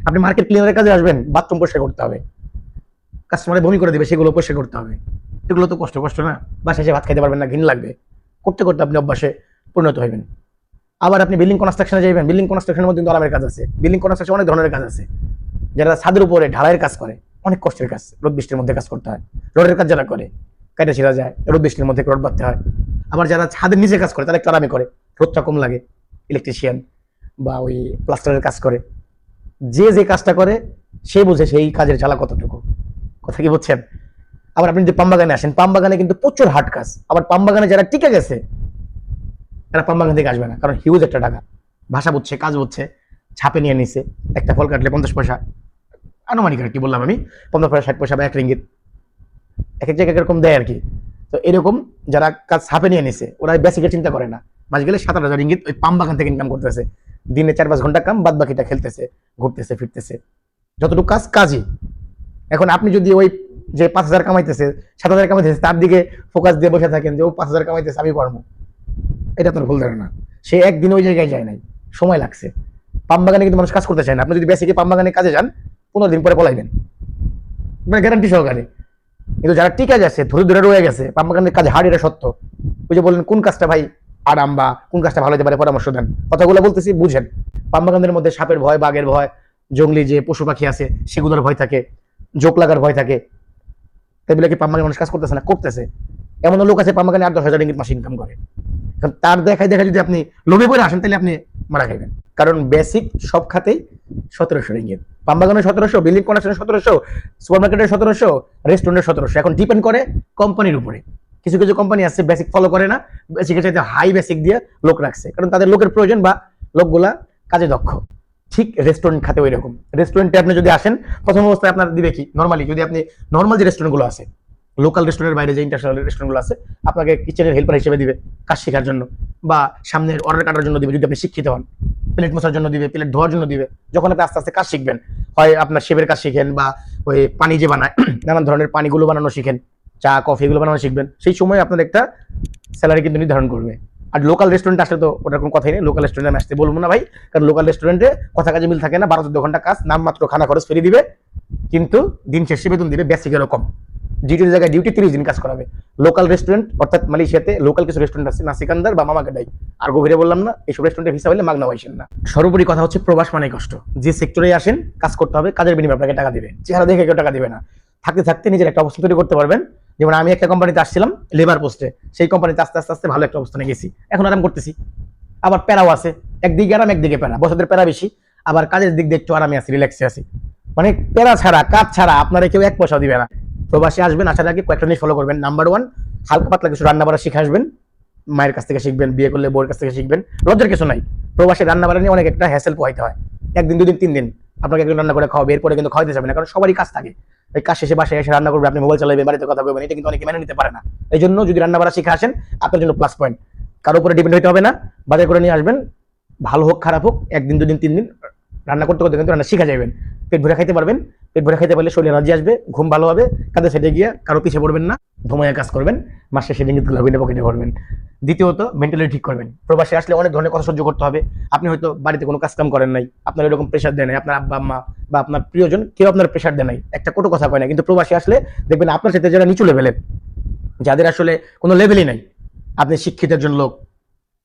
আপনি মার্কেট ক্লিনারের কাজে আসবেন, বাথরুম পরিষ্কার করতে হবে, কাস্টমারে বমি করে দেবে, সেগুলো পরিষ্কার করতে হবে। এগুলো তো কষ্ট কষ্ট না? বাসায় এসে ভাত খাইতে পারবেন না, ঘিন লাগবে। করতে করতে আপনি অভ্যাসে পরিণত হবেন। আবার আপনি বিল্ডিং কনস্ট্রাকশনে যাবেন, বিল্ডিং কনস্ট্রাকশনের মধ্যে কিন্তু আরামের কাজ আছে। বিল্ডিং কনস্ট্রাকশন অনেক ধরনের কাজ আছে। যারা ছাদের উপরে ঢালাইয়ের কাজ করে, অনেক কষ্টের কাজ, রোদ বৃষ্টির মধ্যে কাজ করতে হয়। রোডের কাজ যারা করে, কাটা ছিঁড়া যায়, রোদ বৃষ্টির মধ্যে রোড বাঁধতে হয়। আবার যারা ছাদের নিচে কাজ করে তারা একটু আরামে করে, রোদটা কম লাগে। ইলেকট্রিশিয়ান বা ওই প্লাস্টারের কাজ করে, যে যে কাজটা করে সে বুঝে সেই কাজের জ্বালা কতটুকু। কথা কি বুঝছেন? আবার আপনি যদি পাম বাগানে আসেন, পাম বাগানে কিন্তু প্রচুর হার্ড কাজ। আবার পাম বাগানে যারা টিকে গেছে তারা পাম বাগান থেকে আসবে না, কারণ হিউজ একটা টাকা। ভাষা বুঝছে, কাজ বুঝছে, ছাপে নিয়ে নিছে। একটা ফল কাটলে 50 পয়সা, আনুমানিক আর কি বললাম আমি, 50 পয়সা, 60 পয়সা বা 1 রিঙ্গিত, এক এক জায়গায় এরকম দেয় আর কি। তো এরকম যারা কাজ ছাপে নিয়ে নিছে ওরা বেসিকের চিন্তা করে না। মাস গেলে 7,000 রিঙ্গিত ওই পাম বাগান থেকে ইনকাম করতেছে। দিনে 4-5 ঘন্টা কাম, বাদ বাকিটা খেলতেছে, ঘুরতেছে, ফিরতেছে, যতটুকু কাজ কাজই। এখন আপনি যদি ওই যে 5,000 কামাইতেছে, 7,000 কামাইতেছে, তার দিকে ফোকাস দিয়ে বসে থাকেন যে ও 5,000 কামাইতেছে আমি পারবো, এটা তো ভুল ধারণা। সে একদিন ওই জায়গায় যায় নাই, সময় লাগছে। পাম বাগানে কিন্তু মানুষ কাজ করতে চায় না। আপনি যদি বেসিকে পাম বাগানে কাজে যান, 15 দিন পরে পলাইবেন, মানে গ্যারান্টি সহকারে। কিন্তু যারা টিকে গেছে, ধরে ধরে রয়ে গেছে, পাম বাগানের কাজ হার্ড, এটা সত্য। ওই যে বললেন কোন কাজটা ভাই আরাম বা কোন কাজটা ভালো হতে পারে, পরামর্শ দেন। কথাগুলো বলতেছি বুঝেন। পাম বাগানের মধ্যে সাপের ভয়, বাঘের ভয়, জঙ্গলি যে পশু পাখি আছে সেগুলোর ভয় থাকে, জোক লাগার ভয় থাকে। তাই বলে কি পাম বাগানে মানুষ কাজ করতেছে না? করতেছে। এমন লোক আছে পাম বাগানে 8-10 হাজার রিঙ্গিত মাসে ইনকাম করে। কারণ তার দেখায় দেখায় যদি আপনি লোভে পড়ে আসেন তাহলে আপনি মারা খাইবেন। কারণ বেসিক সব খাতেই 1700 রিঙ্গিত। পাম বাগানে 1700, বিল্ডিং কনস্ট্রাকশনে 1700, সুপার মার্কেটে 1700, রেস্টুরেন্টে 1700। এখন ডিপেন্ড করে কোম্পানির উপরে। কিছু কিছু কোম্পানি আছে বেসিক ফলো করে না, বেসিকের চাইতে হাই বেসিক দিয়ে লোক রাখছে, কারণ তাদের লোকের প্রয়োজন বা লোকগুলা কাজে দক্ষ। ঠিক রেস্টুরেন্ট খাতে ওই রকম। রেস্টুরেন্টে আপনি যদি আসেন, প্রথম অবস্থায় আপনার দিবে কি, নর্মালি যদি আপনি নর্মাল যে রেস্টুরেন্টগুলো আছে, লোকাল রেস্টুরেন্টের বাইরে যে ইন্টারন্যাশনাল রেস্টুরেন্টগুলো আছে, আপনাকে কিচেনের হেল্পার হিসেবে দিবে কাজ শেখার জন্য, বা সামনের অর্ডার কাটার জন্য দিবে যদি আপনি শিক্ষিত হন, প্লেট মোছার জন্য দিবে, প্লেট ধোয়ার জন্য দিবে। যখন আপনি আস্তে আস্তে কাজ শিখবেন, হয় আপনার শেফের কাজ শিখেন বা ওই পানি যে বানায় নানান ধরনের পানিগুলো বানানো শিখেন, চা কফি এগুলো বানানো শিখবেন, সেই সময় আপনার একটা স্যালারি কিন্তু নির্ধারণ করবে। আর লোকাল রেস্টুরেন্ট আসলে তো ওটার কোনো কথাই নেই। লোকাল রেস্টুরেন্টে আমি আসতে বলবো না ভাই, কারণ লোকাল রেস্টুরেন্টে কথা কাজে মিল থাকে না। 12-14 ঘন্টা কাজ, নামমাত্র খানা খরচ ফ্রি দিবে, কিন্তু দিন শেষে বেতন দিবে বেসিকেরও কম। ডিউটির জায়গায় ডিউটি 30 দিন কাজ করাবে। লোকাল রেস্টুরেন্ট অর্থাৎ মালয়েশিয়াতে লোকাল কিছু রেস্টুরেন্ট আছে, নাসিকান্দার বা মামা গাডাই, আর গভীরে বললাম না, এইসব রেস্টুরেন্টে ভিসা হলে মাগনা পাইছেন না। সর্বোপরি কথা হচ্ছে প্রবাস মানে কষ্ট। যে সেক্টরে আসেন কাজ করতে হবে, কাজের বিনিময়ে আপনাকে টাকা দিবে, চেহারা দেখে কেউ টাকা দিবে না। থাকতে থাকতে নিজের একটা অবস্থান তৈরি করতে পারবেন। যেমন আমি একটা কোম্পানিতে আসছিলাম লেবার পোস্টে, সেই কোম্পানিতে আস্তে আস্তে আস্তে ভালো একটা অবস্থানে গেছি, এখন আরাম করতেছি। আবার প্যারাও আছে, একদিকে আরাম একদিকে প্যারা, বছরের প্যারা বেশি, আবার কাজের দিক দিয়ে একটু আরামে আছি, রিল্যাক্সে আছি। মানে প্যারা ছাড়া, কাজ ছাড়া আপনারা কেউ 1 পয়সাও দিবে না। প্রবাসী আসবেন, আসার আগে কয়েকটা জিনিস ফলো করবেন। নাম্বার 1, হালকা পাতলা কিছু রান্না বাড়া শিখে আসবেন। মায়ের কাছ থেকে শিখবেন, বিয়ে করলে বউয়ের কাছ থেকে শিখবেন, লজ্জার কিছু নাই। প্রবাসী রান্না বাড়া নিয়ে অনেক একটা হ্যাসেল পোহাইতে হয়। 1 দিন 2 দিন 3 দিন আপনাকে একজন রান্না করে খাওয়াবে, এরপরে কিন্তু খাওয়াইতে যাবে না, কারণ সবারই কাজ থাকে। এই কাজ শেষে বাসায় এসে রান্না করবে, আপনি মোবাইল চালাবেন, বাড়িতে কথা বলবেন, এটা কিন্তু অনেকে মেনে নিতে পারে না। এই জন্য যদি রান্না বাড়া শিখে আসেন আপনার জন্য প্লাস পয়েন্ট। কারোর উপরে ডিপেন্ড হইতে হবে না, বাজার করে নিয়ে আসবেন, ভালো হোক খারাপ হোক, 1 দিন 2 দিন 3 দিন রান্না করতে করতে কিন্তু রান্না শিখা যাবেন। পেট ভরে খাইতে পারবেন। পেট ভরে খাইতে পারলে শরীরে এনার্জি আসবে, ঘুম ভালো হবে, কাঁধে সেটে গিয়ে কারো পিছিয়ে পড়বেন না, ধুমাইয়া কাজ করবেন, মাসে সেদিন কিন্তু লাভিনে পকেটে ভরবেন। দ্বিতীয়ত মেন্টালি ঠিক করবেন। প্রবাসে আসলে অনেক ধরনের কথা সহ্য করতে হবে। আপনি হয়তো বাড়িতে কোনো কাজ কাম করেন নাই, আপনার এরকম প্রেশার দেয় নাই, আপনার আব্বা আম্মা বা আপনার প্রিয়জন কেউ আপনার প্রেশার দেয় নাই, একটা কটু কথা কয় না। কিন্তু প্রবাসী আসলে দেখবেন আপনার সাথে যারা নিচু লেভেলের, যাদের আসলে কোনো লেভেলই নাই, আপনি শিক্ষিত একজন লোক,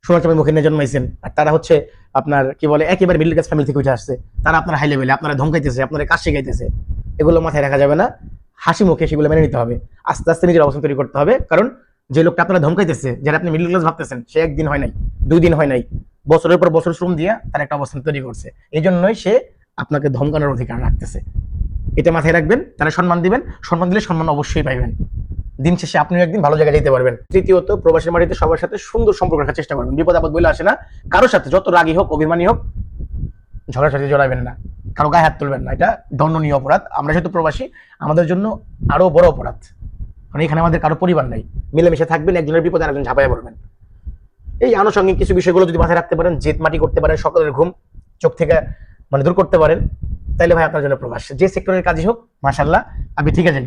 সোনার চাপের মুখে নিয়ে জন্মাইছেন, আর তারা হচ্ছে আপনার কি বলে একেবারে মিডল ক্লাস ফ্যামিলি থেকে উঠে আসছে, তারা আপনার হাই লেভেলে, আপনারা ধমকাইতেছে, আপনারা কাজ শিখাইতেছে, এগুলো মাথায় রাখা যাবে না। হাসি মুখে সেগুলো মেনে নিতে হবে। আস্তে আস্তে নিজের অবস্থান তৈরি করতে হবে। কারণ যে লোকটা আপনারা ধমকাইতেছে, যারা আপনি মিডল ক্লাস ভাবতেছেন, সে 1 দিন হয় নাই, 2 দিন হয় নাই, বছরের পর বছর শ্রম দিয়ে তার একটা অবস্থান তৈরি করছে। এই জন্যই সে আপনাকে ধমকানোর অধিকার রাখতেছে। এটা মাথায় রাখবেন। তারা সম্মান দিবেন, সম্মান দিলে সম্মান অবশ্যই পাইবেন। দিন শেষে আপনিও একদিন ভালো জায়গায় যেতে পারবেন। তৃতীয়ত, প্রবাসী মাটিতে সবার সাথে সুন্দর সম্পর্ক রাখার চেষ্টা করবেন। বিপদ আপদ বলে আসে না, কারোর সাথে যত রাগী হোক, অভিমানী হোক, ঝগড়াঝাটি জড়াবেন না, কারো গায়ে হাত তুলবেন না, এটা দণ্ডনীয় অপরাধ। আমরা যেহেতু প্রবাসী, আমাদের জন্য আরো বড় অপরাধ, কারণ এখানে আমাদের কারো পরিবার নাই। মিলেমিশে থাকবেন, একজনের বিপদে আরেকজন ঝাঁপাইয়া পড়বেন। এই আনুষঙ্গিক কিছু বিষয়গুলো যদি মাথায় রাখতে পারেন, জেদ মাটি করতে পারেন, সকালের ঘুম চোখ থেকে মানে দূর করতে পারেন, তাইলে ভাই আপনার জন্য প্রবাস যে সেক্টরের কাজই হোক, মাশাআল্লাহ আপনি ঠিক আছে।